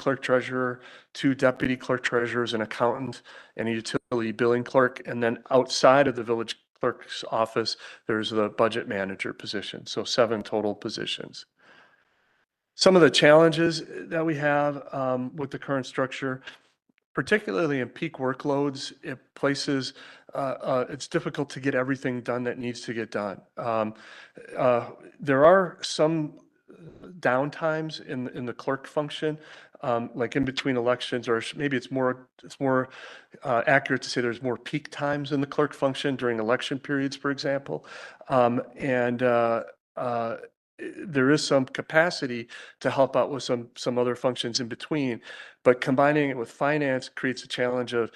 clerk treasurer, 2 deputy clerk treasurers, an accountant, and a utility billing clerk. And then outside of the village clerk's office, there's the budget manager position. So 7 total positions. Some of the challenges that we have with the current structure, particularly in peak workloads, it's difficult to get everything done that needs to get done. There are some downtimes in the clerk function, like in between elections, or maybe it's more accurate to say there's more peak times in the clerk function during election periods, for example. And there is some capacity to help out with some other functions in between, but combining it with finance creates a challenge of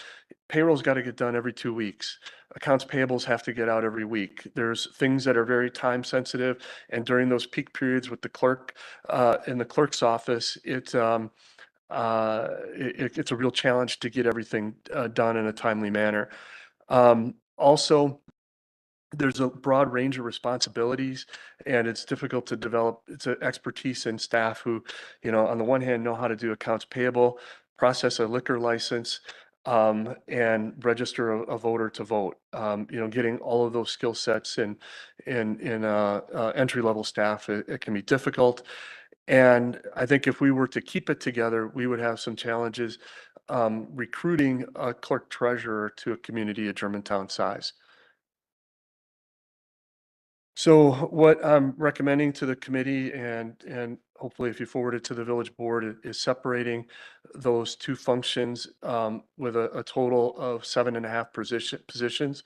payroll's got to get done every 2 weeks. Accounts payables have to get out every week. There's things that are very time sensitive, and during those peak periods with the clerk in the clerk's office, it's a real challenge to get everything done in a timely manner. Also, there's a broad range of responsibilities, and it's difficult to develop. It's an expertise in staff who, on the one hand, know how to do accounts payable, process a liquor license, and register a voter to vote. Getting all of those skill sets in entry level staff, it can be difficult. And I think if we were to keep it together, we would have some challenges recruiting a clerk treasurer to a community of Germantown size. So what I'm recommending to the committee, and hopefully if you forward it to the village board, is separating those 2 functions with a total of 7.5 positions.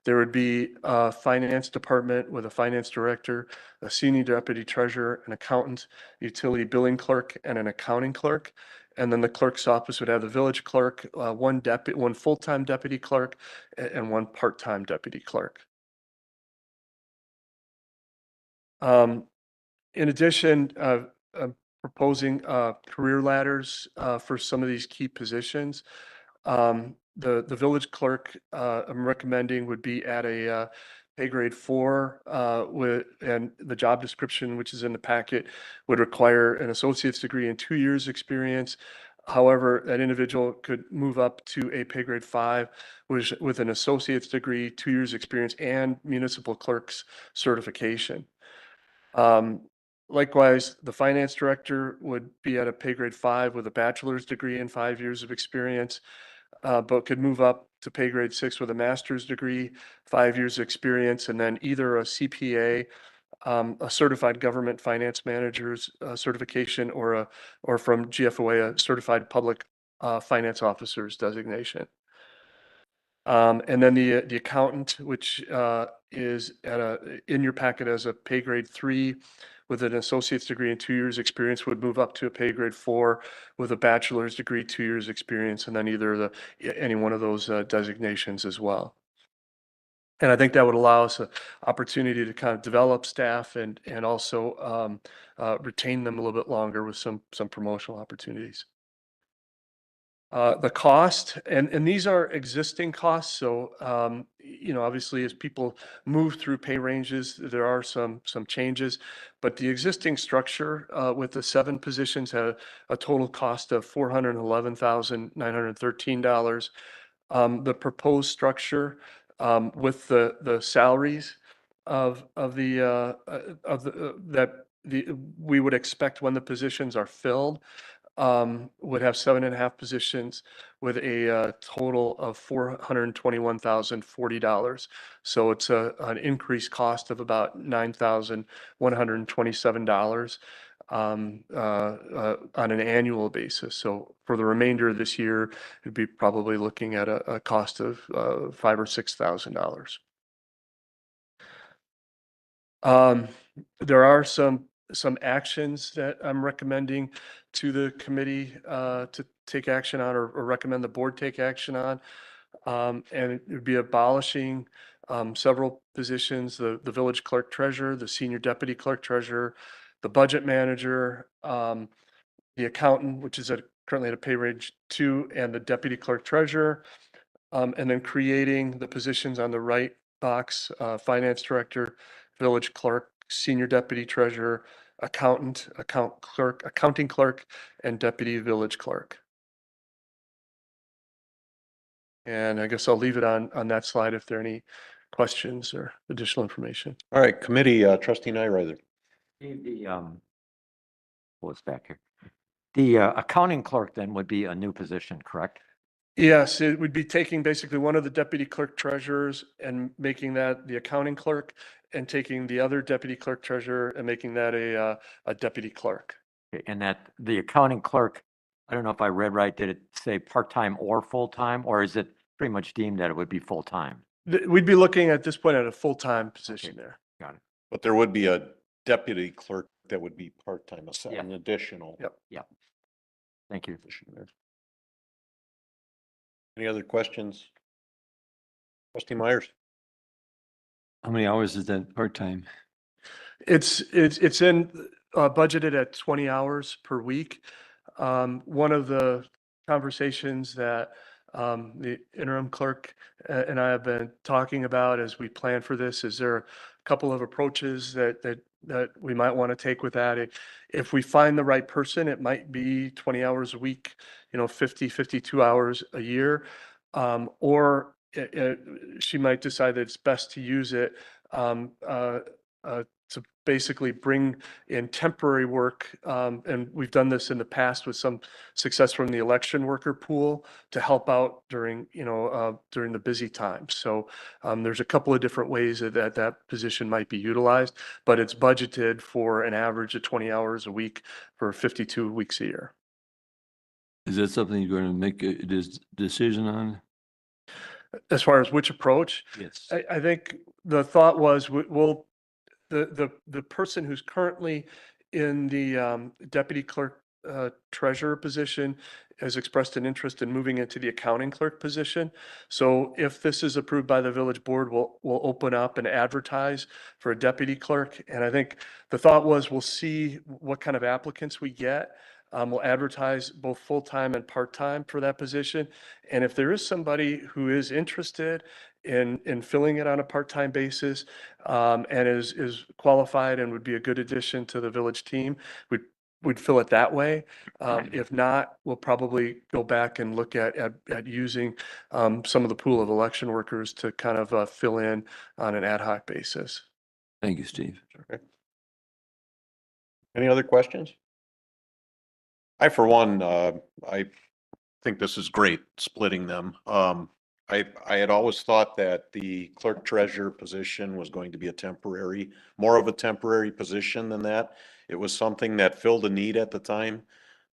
There would be a finance department with a finance director, a senior deputy treasurer, an accountant, utility billing clerk, and an accounting clerk. And then the clerk's office would have the village clerk, one full-time deputy clerk, and 1 part-time deputy clerk. In addition, I'm proposing career ladders for some of these key positions. The village clerk I'm recommending would be at a pay grade 4, and the job description, which is in the packet, would require an associate's degree and 2 years experience. However, that individual could move up to a pay grade 5, with an associate's degree, 2 years experience, and municipal clerk's certification. Um, Likewise, the finance director would be at a pay grade 5 with a bachelor's degree and 5 years of experience, but could move up to pay grade 6 with a master's degree, 5 years of experience, and then either a CPA, a certified government finance manager's certification, or from GFOA, a certified public finance officer's designation. And then the accountant, which is in your packet as a pay grade 3 with an associate's degree and 2 years experience, would move up to a pay grade 4 with a bachelor's degree, 2 years experience, and then any one of those designations as well. And I think that would allow us an opportunity to kind of develop staff and also retain them a little bit longer with some promotional opportunities. The cost, and these are existing costs. So, obviously, as people move through pay ranges, there are some changes, but the existing structure with the 7 positions had a total cost of $411,913. The proposed structure with the salaries that we would expect when the positions are filled, would have 7.5 positions with a total of $421,040. So it's an increased cost of about $9,127 on an annual basis. So for the remainder of this year, it'd be probably looking at a cost of $5,000 or $6,000. There are some actions that I'm recommending to the committee to take action on, or recommend the board take action on. And it would be abolishing several positions: the village clerk treasurer, the senior deputy clerk treasurer, the budget manager, the accountant, which is currently at a pay range 2, and the deputy clerk treasurer. And then creating the positions on the right box: finance director, village clerk, senior deputy treasurer, accounting clerk, and deputy village clerk. And I guess I'll leave it on that slide if there are any questions or additional information. All right, committee, trustee Nyrider. What's back here? The accounting clerk then would be a new position, correct? Yes, it would be taking basically one of the deputy clerk treasurers and making that the accounting clerk, and taking the other deputy clerk treasurer and making that a deputy clerk. Okay, and that the accounting clerk, I don't know if I read right, did it say part-time or full-time, or is it pretty much deemed that it would be full-time? We'd be looking at this point at a full-time position there. Got it. But there would be a deputy clerk that would be part-time, Yeah. an additional. Yep. Thank you. position there. Any other questions? Trustee Myers? How many hours is that part-time? It's in budgeted at 20 hours per week. One of the conversations that the interim clerk and I have been talking about as we plan for this is there are a couple of approaches that we might want to take with that. If we find the right person, it might be 20 hours a week, 52 hours a year. Or she might decide that it's best to use it to basically bring in temporary work. And we've done this in the past with some success from the election worker pool to help out during the busy times. So there's a couple of different ways that position might be utilized, but it's budgeted for an average of 20 hours a week for 52 weeks a year. Is that something you're going to make a decision on? As far as which approach, Yes. I think the thought was the person who's currently in the deputy clerk treasurer position has expressed an interest in moving into the accounting clerk position. So if this is approved by the village board, we'll open up and advertise for a deputy clerk. And I think the thought was we'll see what kind of applicants we get. We'll advertise both full-time and part-time for that position. And if there is somebody who is interested in filling it on a part-time basis, and is qualified and would be a good addition to the village team, we'd fill it that way. If not, we'll probably go back and look at using some of the pool of election workers to kind of fill in on an ad hoc basis. Thank you, Steve. Okay. Any other questions? For one, I think this is great, splitting them. I had always thought that the clerk treasurer position was going to be more of a temporary position than that. It was something that filled a need at the time,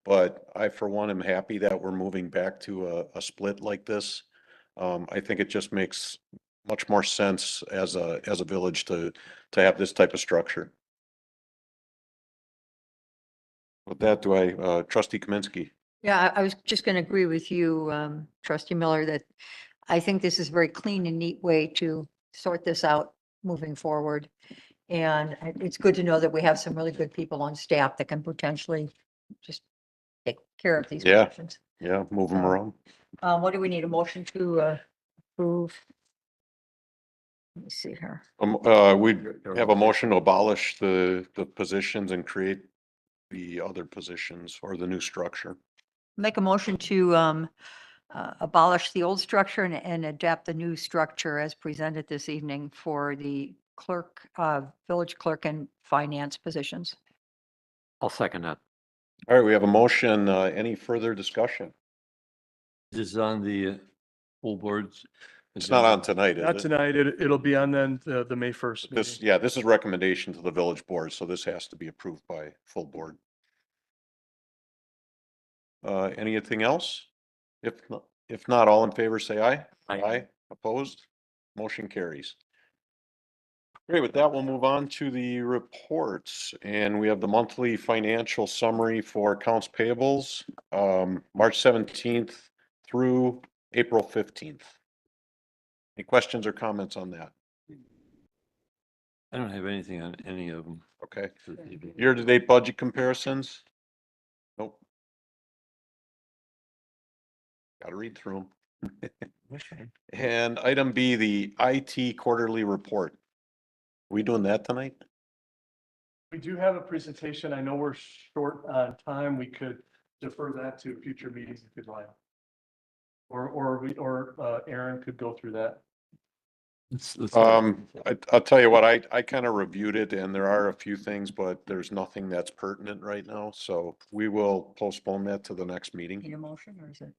but I, for one, am happy that we're moving back to a split like this. I think it just makes much more sense as a village to have this type of structure. With that, trustee Kaminsky? Yeah, I was just going to agree with you, trustee Miller, that I think this is a very clean and neat way to sort this out moving forward. And it's good to know that we have some really good people on staff that can potentially just take care of these Yeah. questions. Yeah, move them around. What do we need? A motion to approve? Let me see here. We have a motion to abolish the positions and create the other positions or the new structure. Make a motion to abolish the old structure and adapt the new structure as presented this evening for the clerk, village clerk and finance positions. I'll second that. All right, we have a motion. Any further discussion? This is on the full boards. It's not on tonight, Not is it? tonight, it'll be on then the May 1st This, meeting. yeah, this is recommendation to the village board, so this has to be approved by full board. Anything else? If not, all in favor, say aye. Aye. Opposed? Motion carries. Great, with that, we'll move on to the reports, and we have the monthly financial summary for accounts payables, March 17th through April 15th. Any questions or comments on that? I don't have anything on any of them. Okay. Year-to-date budget comparisons? Nope. Got to read through them. And item B, the IT quarterly report. We doing that tonight? We do have a presentation. I know we're short on time. We could defer that to future meetings if you'd like. Or Aaron could go through that. I'll tell you what, I kind of reviewed it and there are a few things, but there's nothing that's pertinent right now. So we will postpone that to the next meeting. Need a motion or is it?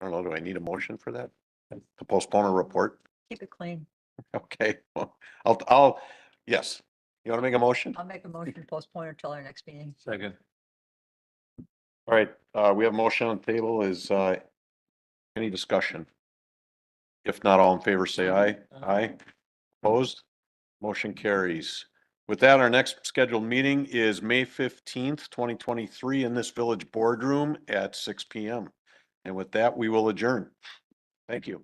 I don't know, do I need a motion for that? To postpone a report? Keep it clean. Okay, well, yes. You want to make a motion? I'll make a motion to postpone until our next meeting. Second. All right, we have a motion on the table. Is, any discussion? If not, all in favor, say aye. Aye. Opposed? Motion carries. With that, our next scheduled meeting is May 15th, 2023 in this village boardroom at 6 PM. And with that, we will adjourn. Thank you.